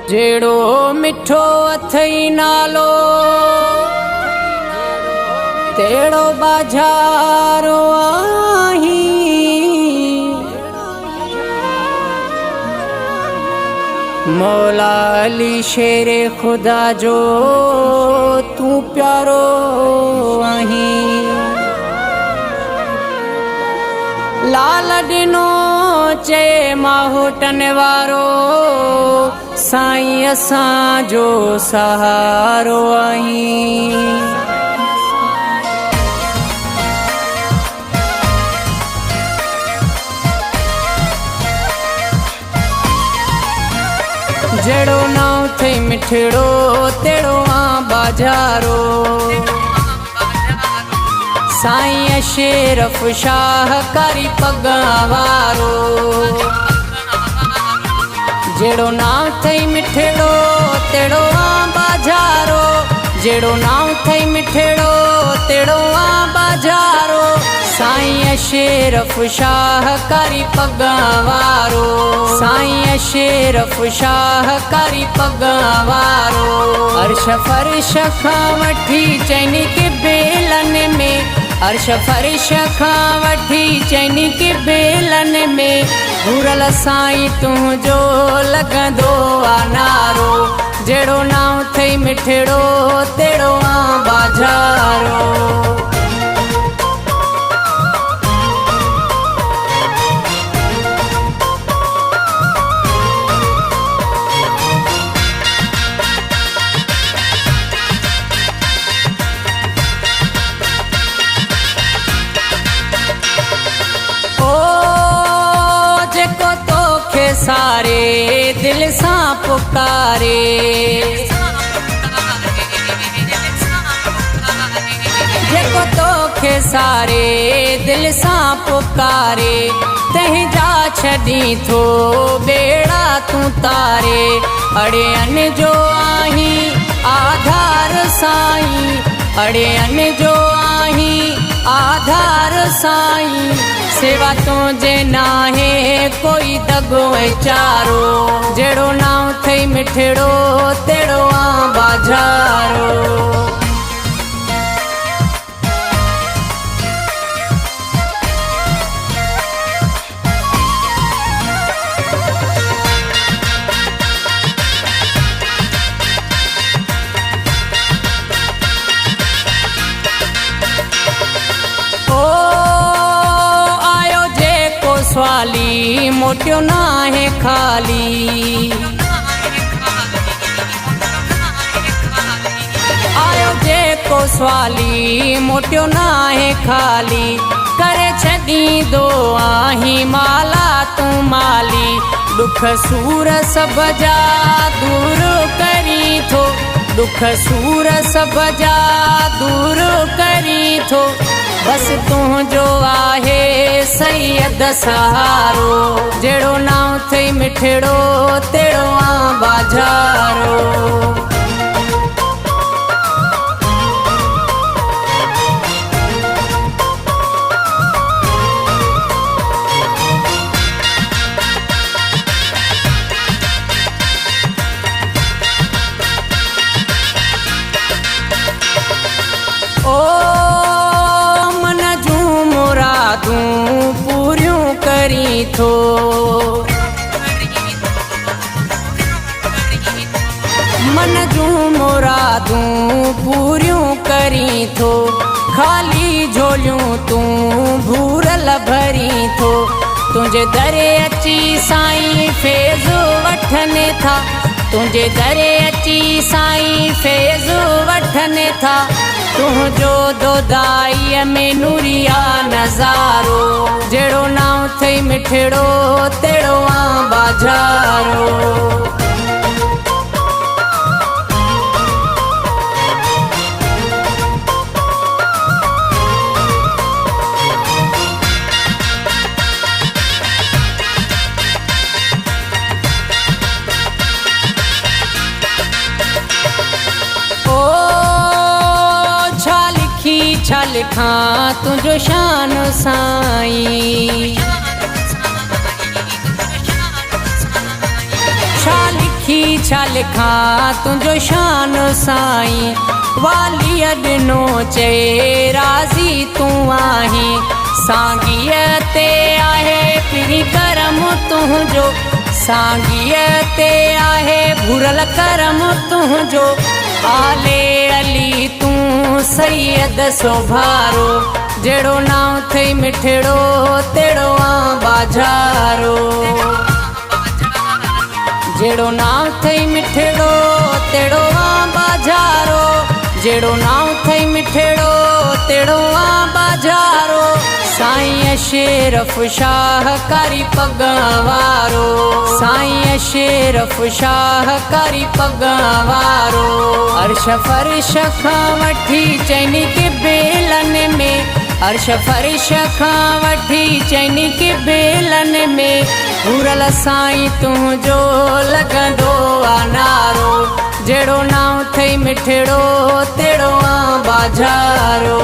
जेड़ो मिठो अथई नालो तेड़ो बाजारो आही। मौला अली शेरे खुदा जो तू प्यारो आही। लाल डिनो चे माहोटन वारो साईं असां जो सहारो आही। जेड़ो नाव थई मिठड़ो तेड़ो आ बाजारो साईं अशरफ शाह कारी पगावारो। जेड़ो नाव थई मिठड़ो तेड़ो आ बाजारो जेड़ो नाव थई मिठड़ो तेड़ो आ बाजारो साईं अशरफ शाह कारी पगावारो साईं अशरफ शाह कारी पगावारो। अर्श फर्श खां वठी चैनी के बेलन में अर्श फर्श खां वठी चैनी के बेलन में घुरल साईं तुंहिंजो लॻंदो आ नारो। जेड़ो नाव थई मिठड़ो तेड़ो आ बाजारो। सारे दिल सां पुकारे जेको तोखे सारे दिल सां पुकारे तंहिंजा छॾी थो बेड़ा तूं तारे। अड़े अन जो आहीं आधार साईं अड़े अन जो आहीं आधार साईं सेवा तुंहिंजे नाहे कोई दगो ऐं चारो। जेड़ो नाव थई मिठड़ो तेड़ो आ बाजारो। स्वाली मोटियो ना है खाली आयो जेको स्वाली मोटियो ना है खाली करे छॾी दो आही माला तू माली। दुख सूर सब जा दूर करी थो दुख सूर सब जा दूर करी थो बस तुंहिंजो आहे सैयद सहारो। जेड़ो नाव थई मिठड़ो तेड़ो आ बाजारो। पूरियूं करी थो मन जूं मुरादूं पूरियूं करी थो खाली झोलियूं तूं भूरल भरी थो। तुंहिंजे दरे अची साईं फैज़ वठनि था तुंहिंजे दरे अची साईं फैज़ वठनि था। तुंहिंजो दोदाईअ में नूरिया नज़ारो। जेड़ो नाव थई मिठड़ो तेड़ो आ बाजारो। छा लिखां तुंहिंजो शान साईं छा लिखी छा लिखां तुंहिंजो शान साईं। वालीअ ॾिनो चए राज़ी तूं आहीं, साॻीअ ते आहे पिरी करम तुंहिंजो, साॻीअ ते आहे भुरल करम तुंहिंजो। आले अली तूं सैयद सोभारो, जहिड़ो नाम थई मिठड़ो तेड़ो आ बाजारो, जहिड़ो नाम थई मिठड़ो तेड़ो आ बाजारो, जहिड़ो नाम थई मिठड़ो तेड़ो आ बाजारो। साईं शेरफ शाहकारी पग वारो, साईं शेरफ शाहकारी पग वारो। अर्श फर्श खां वठी चैनी के बेलन में, अर्श फर्श खां वठी चैनी के बेलन में, घुरल साईं तुंहिंजो लॻंदो आ नारो, जहिड़ो नाम थई मिठड़ो तेड़ो आ बाजारो।